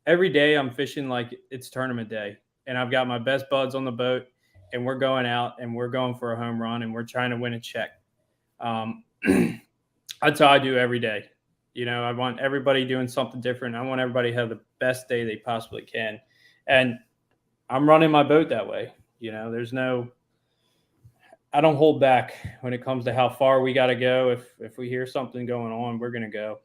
Every day I'm fishing like it's tournament day, and I've got my best buds on the boat, and we're going out and we're going for a home run, and we're trying to win a check. That's how I do every day. I want everybody doing something different. I want everybody to have the best day they possibly can. And I'm running my boat that way. I don't hold back when it comes to how far we got to go. If we hear something going on, we're going to go.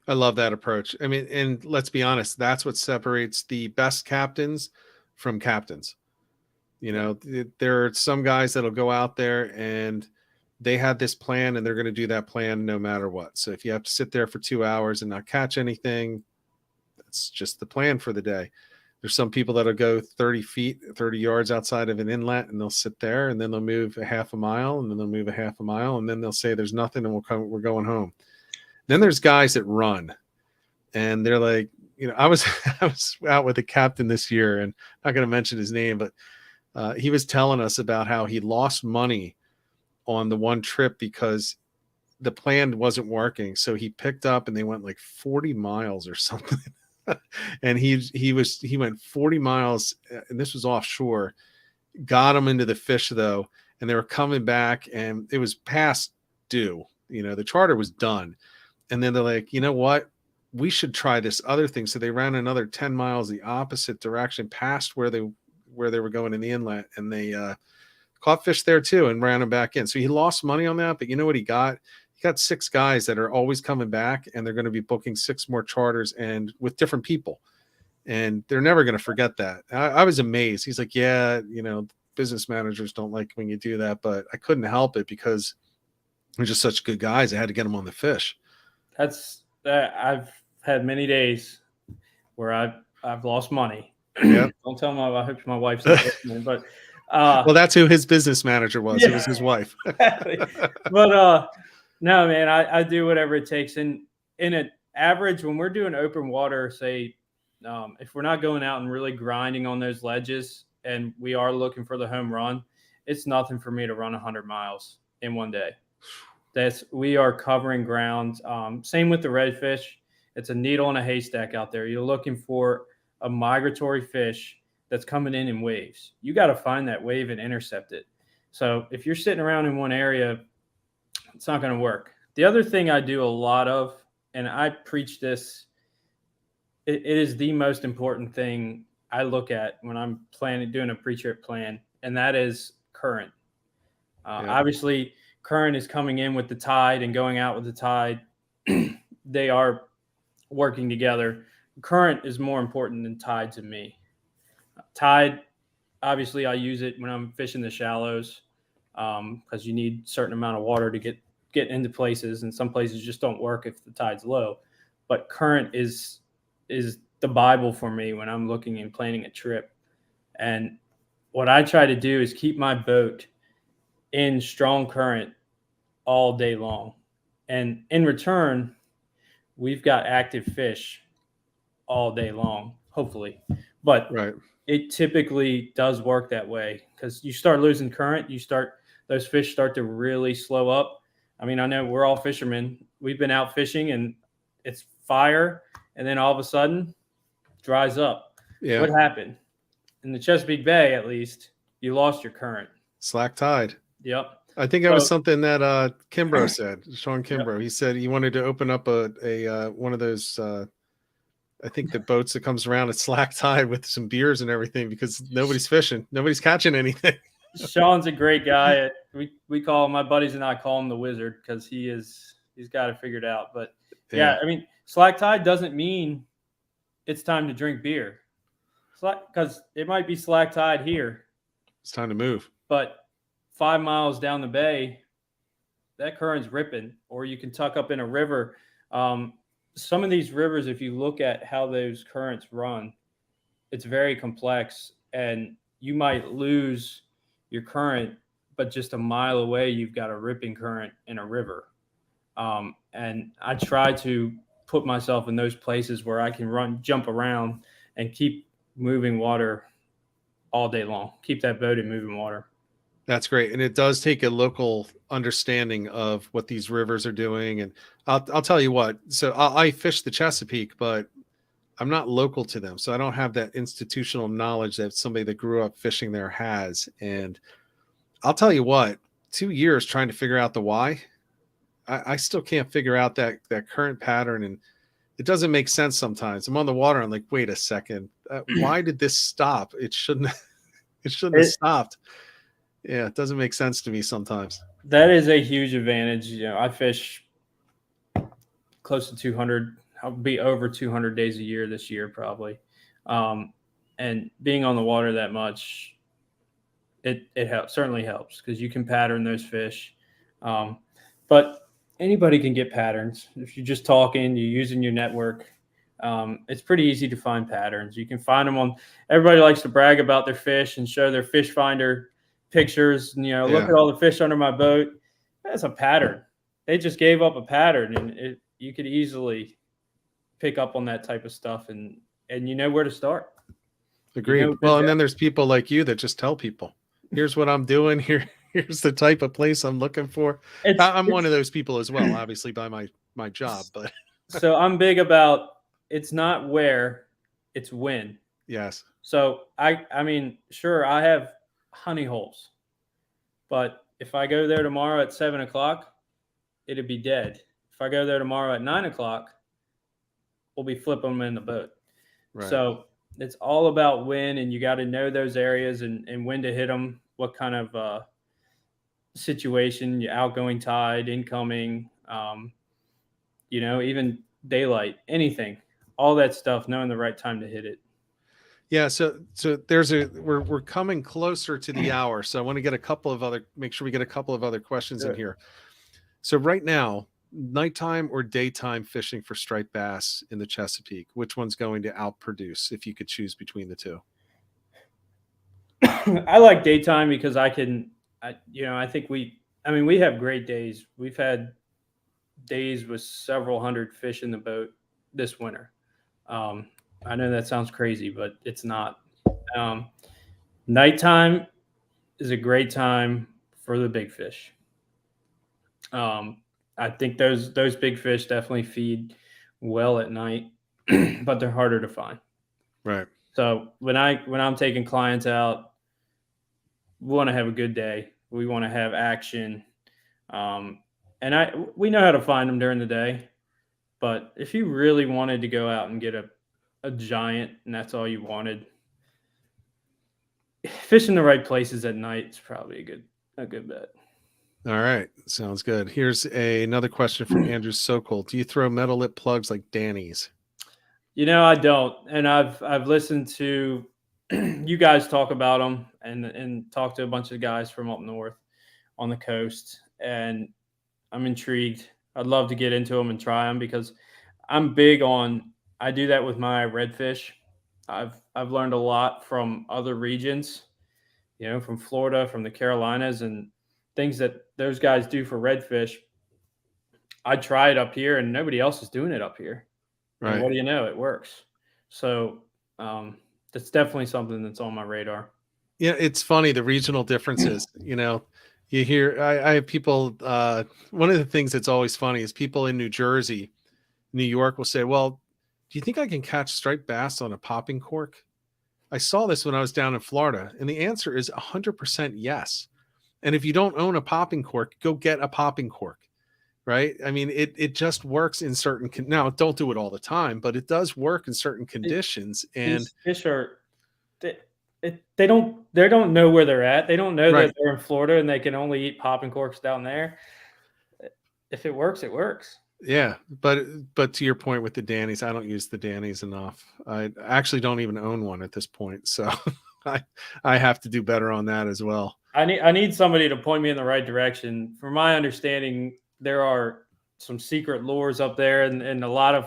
I love that approach. And let's be honest, that's what separates the best captains from captains. There are some guys that'll go out there and they had this plan and they're going to do that plan no matter what. So if you have to sit there for 2 hours and not catch anything, that's just the plan for the day. There's some people that'll go 30 yards outside of an inlet, and they'll sit there, and then they'll move a half a mile, and then they'll move a half a mile, and then they'll say there's nothing, and we're going home. Then there's guys that run, and they're like, I was out with a captain this year, and I'm not going to mention his name, but he was telling us about how he lost money on the one trip because the plan wasn't working. So he picked up and they went like 40 miles or something. And he went 40 miles, and this was offshore, got him into the fish though. And they were coming back and it was past due, the charter was done. And then they're like, you know what? we should try this other thing. So they ran another 10 miles the opposite direction past where they were going in the inlet, and they caught fish there too and ran them back in. So he lost money on that, but you know what he got? He got 6 guys that are always coming back, and they're going to be booking 6 more charters and with different people. And they're never going to forget that. I was amazed. He's like, yeah, business managers don't like when you do that, but I couldn't help it because they're just such good guys. I had to get them on the fish.
I've had many days where I've lost money.
Yeah.
Don't tell my, I hope my wife's not listening, but
well, that's who his business manager was. Yeah. It was his wife.
But no, man, I do whatever it takes. And in an average, when we're doing open water, say, if we're not going out and really grinding on those ledges and we are looking for the home run, it's nothing for me to run 100 miles in one day. We are covering ground. Same with the redfish. It's a needle in a haystack out there. You're looking for a migratory fish that's coming in waves. You got to find that wave and intercept it. So if you're sitting around in one area, it's not going to work. The other thing I do a lot of, and I preach this, it is the most important thing I look at when I'm doing a pre-trip plan, and that is current. Obviously, current is coming in with the tide and going out with the tide. They are working together. Current is more important than tide to me. Tide, obviously, I use it when I'm fishing the shallows because you need a certain amount of water to get into places, and some places just don't work if the tide's low. But current is the Bible for me when I'm looking and planning a trip. And what I try to do is keep my boat in strong current all day long. And in return, we've got active fish all day long, hopefully. But it typically does work that way because you start losing current, those fish start to really slow up. I mean, I know we're all fishermen. We've been out fishing and it's fire, and then all of a sudden dries up. Yeah. What happened? In the Chesapeake Bay, at least, you lost your current.
Slack tide.
Yep.
I think that was something that Kimbrough said, Sean Kimbrough. Yep. He said he wanted to open up a one of those, I think the boats that comes around at slack tide with some beers and everything because nobody's fishing. Nobody's catching anything.
Sean's a great guy. We call him, my buddies and I call him the wizard because he's got it figured out. But yeah, I mean, slack tide doesn't mean it's time to drink beer. Because it might be slack tide here.
It's time to move.
But 5 miles down the bay, that current's ripping, or you can tuck up in a river. Some of these rivers, if you look at how those currents run, it's very complex, and you might lose your current, but just a mile away, you've got a ripping current in a river. And I try to put myself in those places where I can jump around and keep moving water all day long. Keep that boat in moving water.
That's great. And it does take a local understanding of what these rivers are doing. And I'll tell you what, so I fish the Chesapeake, but I'm not local to them. So I don't have that institutional knowledge that somebody that grew up fishing there has. And I'll tell you what, 2 years trying to figure out the why, I still can't figure out that current pattern. And it doesn't make sense sometimes. I'm on the water. I'm like, wait a second. Why did this stop? It shouldn't have stopped. Yeah, it doesn't make sense to me sometimes.
That is a huge advantage. I fish close to 200. I'll be over 200 days a year this year, probably. And being on the water that much, it certainly helps because you can pattern those fish. But anybody can get patterns. If you're just talking, you're using your network, it's pretty easy to find patterns. You can find them everybody likes to brag about their fish and show their fish finder pictures. And, look at all the fish under my boat. That's a pattern. They just gave up a pattern, and you could easily pick up on that type of stuff, and you know where to start.
Agreed. And then there's people like you that just tell people, here's what I'm doing here. Here's the type of place I'm looking for. I'm one of those people as well, obviously by my job, but
so I'm big about, it's not where, it's when.
Yes.
So I mean, sure, I have honey holes, but if I go there tomorrow at 7:00, it'd be dead. If I go there tomorrow at 9:00, we'll be flipping them in the boat.
Right.
So it's all about when, and you got to know those areas and when to hit them, what kind of situation, your outgoing tide, incoming, even daylight, anything, all that stuff, knowing the right time to hit it.
Yeah, so we're coming closer to the hour, so I want to get make sure we get a couple of other questions in here. So right now, nighttime or daytime fishing for striped bass in the Chesapeake, which one's going to outproduce if you could choose between the two?
I like daytime because I think we have great days. We've had days with several hundred fish in the boat this winter. I know that sounds crazy, but it's not. Nighttime is a great time for the big fish. I think those big fish definitely feed well at night, but they're harder to find.
Right.
So when I'm taking clients out, we want to have a good day. We want to have action. And we know how to find them during the day, but if you really wanted to go out and get a giant and that's all you wanted, fishing the right places at night is probably a good bet.
All right. Sounds good. Here's another question from Andrew Sokol. Do you throw metal lip plugs like Danny's?
I don't. And I've listened to you guys talk about them and talk to a bunch of guys from up north on the coast. And I'm intrigued. I'd love to get into them and try them because I'm big on, I do that with my redfish. I've learned a lot from other regions, from Florida, from the Carolinas, and things that those guys do for redfish. I try it up here and nobody else is doing it up here. Right. And what do you know? It works. So that's definitely something that's on my radar.
Yeah. It's funny. The regional differences, you hear, I have people, one of the things that's always funny is people in New Jersey, New York will say, well, do you think I can catch striped bass on a popping cork? I saw this when I was down in Florida, and the answer is 100% yes. And if you don't own a popping cork, go get a popping cork, right? I mean, it just works in certain, now don't do it all the time, but it does work in certain conditions. And
these fish are, they don't know where they're at. They don't know that they're in Florida and they can only eat popping corks down there. If it works, it works.
Yeah, but to your point with the Danny's, I don't use the Danny's enough. I actually don't even own one at this point, so I have to do better on that as well.
I need somebody to point me in the right direction. From my understanding, there are some secret lures up there and a lot of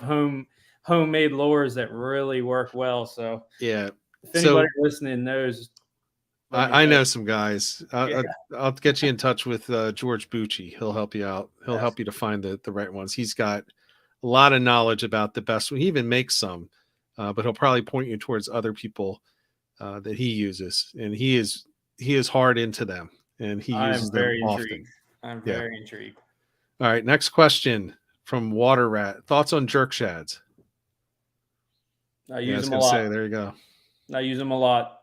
homemade lures that really work well. So
yeah,
if anybody listening knows,
I know some guys. I'll get you in touch with George Bucci. He'll help you out. He'll help you to find the right ones. He's got a lot of knowledge about the best. He even makes some, but he'll probably point you towards other people that he uses. And he is hard into them, and he uses them often.
I'm very intrigued.
All right, next question from Water Rat. Thoughts on jerk shads?
I use them a lot.
There you go.
I use them a lot.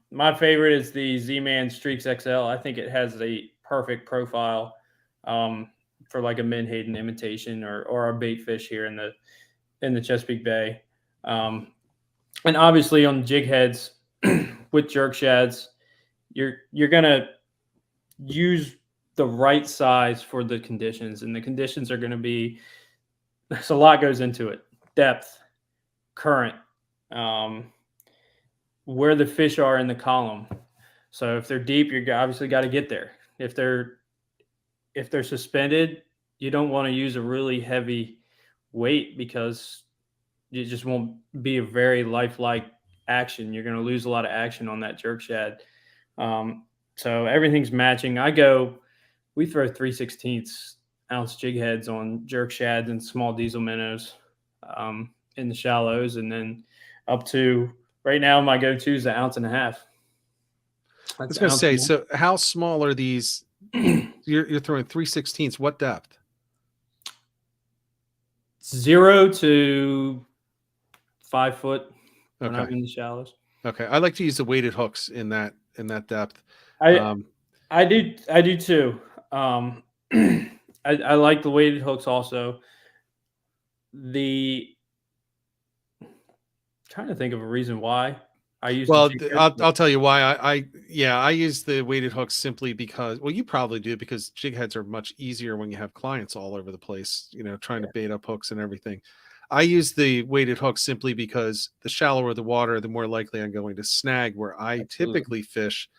My favorite is the Z-Man Streaks XL. I think it has a perfect profile for like a menhaden imitation or a bait fish here in the Chesapeake Bay. And obviously on jig heads with jerk shads, you're gonna use the right size for the conditions, and the conditions are gonna be, so a lot goes into it: depth, current, where the fish are in the column. So if they're deep, you obviously got to get there. If they're suspended, you don't want to use a really heavy weight because it just won't be a very lifelike action. You're going to lose a lot of action on that jerk shad. So everything's matching. We throw 3/16 ounce jig heads on jerk shads and small diesel minnows in the shallows, and then up to, right now, my go-to is 1.5 ounces.
I was going to say, so how small are these? You're throwing 3/16. What depth?
0 to 5 foot.
Okay.
When I'm in the shallows.
Okay, I like to use the weighted hooks in that depth.
I do too. I like the weighted hooks also. The trying to think of a reason why I used.
Well, I'll tell you why. I use the weighted hooks simply because, well, you probably do, because jig heads are much easier when you have clients all over the place, trying to bait up hooks and everything. I use the weighted hooks simply because the shallower the water, the more likely I'm going to snag, where I typically fish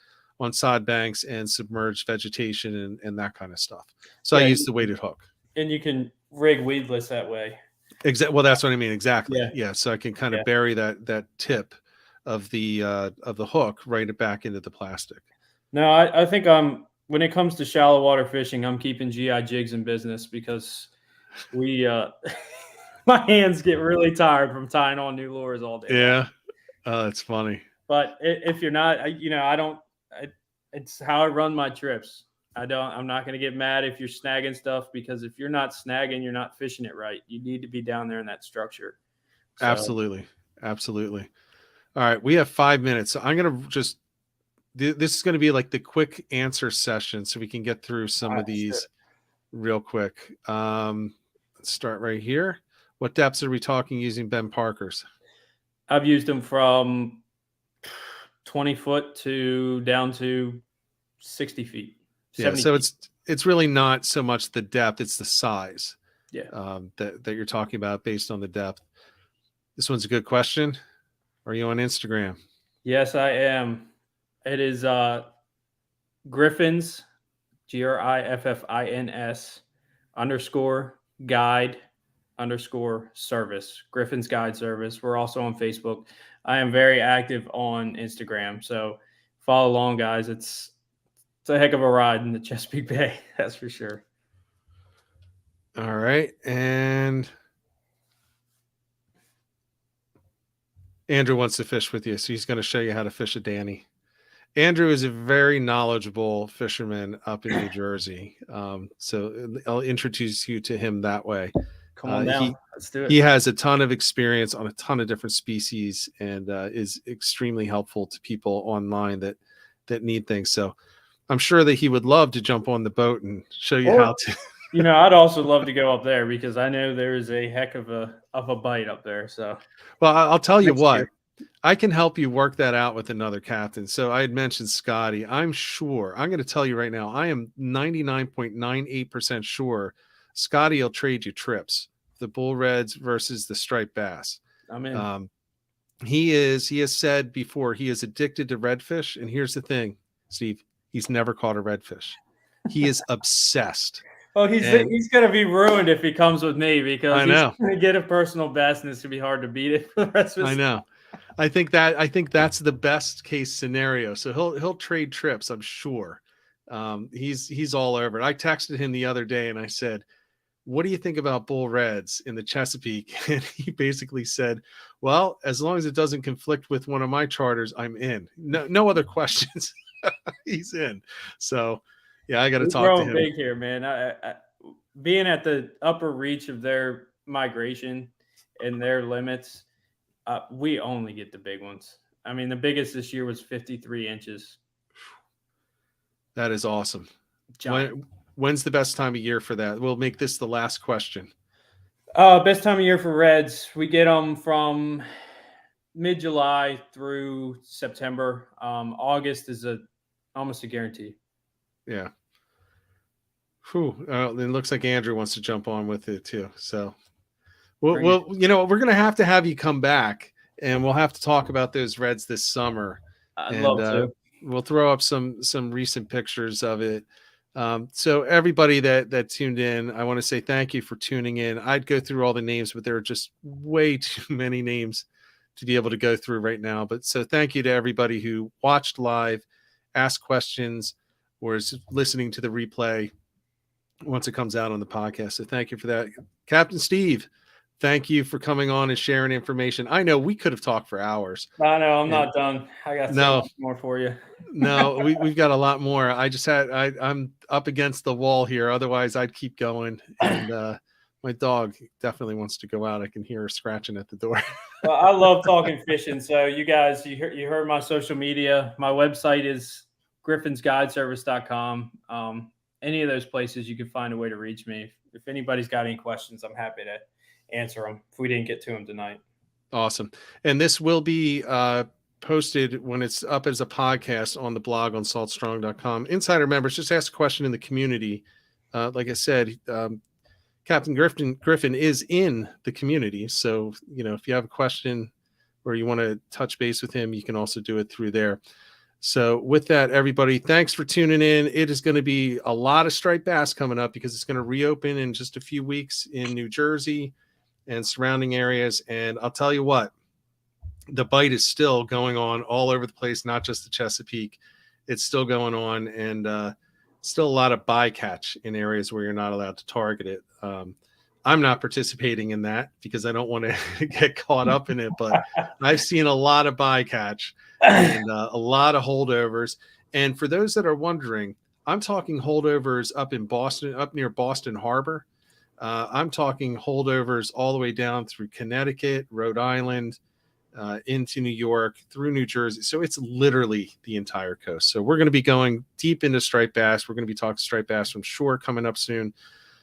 on sod banks and submerged vegetation and that kind of stuff. So I use the weighted hook.
And you can rig weedless that way.
Well, that's what I mean. Exactly.
Yeah.
Yeah. So I can kind of bury that tip of the hook right back into the plastic.
No, I think when it comes to shallow water fishing, I'm keeping GI jigs in business because we my hands get really tired from tying on new lures all day.
Yeah. That's funny.
But if you're not, it's how I run my trips. I'm not going to get mad if you're snagging stuff, because if you're not snagging, you're not fishing it right. You need to be down there in that structure. So.
Absolutely. All right. We have 5 minutes. So I'm going to this is going to be like the quick answer session, so we can get through some of these real quick. Let's start right here. What depths are we talking using Ben Parker's?
I've used them from 20 foot to down to 60 feet.
Yeah, so it's really not so much the depth, it's the size.
Yeah.
That you're talking about based on the depth. This one's a good question. Are you on Instagram?
Yes, I am. It is Griffin's, GRIFFINS _guide_service. Griffin's Guide Service. We're also on Facebook. I am very active on Instagram, so follow along, guys. It's a heck of a ride in the Chesapeake Bay, that's for sure.
All right. And Andrew wants to fish with you, so he's going to show you how to fish a Danny. Andrew is a very knowledgeable fisherman up in New Jersey. So I'll introduce you to him that way.
Come on down. Let's do it.
He has a ton of experience on a ton of different species and is extremely helpful to people online that need things. So I'm sure that he would love to jump on the boat and show you how to.
I'd also love to go up there, because I know there is a heck of a bite up there. So,
well, I'll tell you what, I can help you work that out with another captain. So I had mentioned Scotty. I'm going to tell you right now, I am 99.98% sure Scotty will trade you trips, the bull reds versus the striped bass.
I'm in.
He has said before he is addicted to redfish. And here's the thing, Steve, he's never caught a redfish. He is obsessed.
Oh, he's going to be ruined if he comes with me, because he's going to get a personal best, and it's going to be hard to beat it for the rest of his
I know. I think that's the best case scenario. So he'll trade trips, I'm sure. He's all over it. I texted him the other day and I said, what do you think about bull reds in the Chesapeake? And he basically said, well, as long as it doesn't conflict with one of my charters, I'm in. No other questions. He's in. So yeah, I got to talk to him.
Big here, man. I being at the upper reach of their migration and their limits, we only get the big ones. I mean, the biggest this year was 53 inches.
That is awesome. When's the best time of year for that? We'll make this the last question.
Best time of year for reds, we get them from mid-July through September. August is almost a guarantee.
Yeah. Whew. It looks like Andrew wants to jump on with it too. So we're going to have you come back, and we'll have to talk about those reds this summer.
I'd love to.
We'll throw up some recent pictures of it. So everybody that tuned in, I want to say thank you for tuning in. I'd go through all the names, but there are just way too many names to be able to go through right now. But so thank you to everybody who watched live, asked questions, or is listening to the replay once it comes out on the podcast. So thank you for that. Captain Steve, thank you for coming on and sharing information. I know we could have talked for hours.
I know, I'm not done. I got so much more for you.
No, we've got a lot more. I'm up against the wall here. Otherwise I'd keep going. And my dog definitely wants to go out. I can hear her scratching at the door.
Well, I love talking fishing. So you guys, you heard my social media. My website is griffinsguideservice.com. Any of those places you can find a way to reach me. If anybody's got any questions, I'm happy to answer them if we didn't get to them tonight.
Awesome. And this will be posted when it's up as a podcast on the blog on saltstrong.com. Insider members, just ask a question in the community. Like I said, Captain Griffin is in the community. So, if you have a question or you want to touch base with him, you can also do it through there. So with that, everybody, thanks for tuning in. It is going to be a lot of striped bass coming up because it's going to reopen in just a few weeks in New Jersey and surrounding areas. And I'll tell you what, the bite is still going on all over the place, not just the Chesapeake. It's still going on, and still a lot of bycatch in areas where you're not allowed to target it. I'm not participating in that because I don't want to get caught up in it, but I've seen a lot of bycatch and a lot of holdovers. And for those that are wondering, I'm talking holdovers up in Boston, up near Boston Harbor. I'm talking holdovers all the way down through Connecticut, Rhode Island, into New York, through New Jersey. So it's literally the entire coast. So we're going to be going deep into striped bass. We're going to be talking striped bass from shore coming up soon.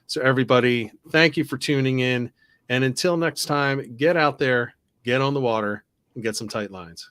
So everybody, thank you for tuning in. And until next time, get out there, get on the water, and get some tight lines.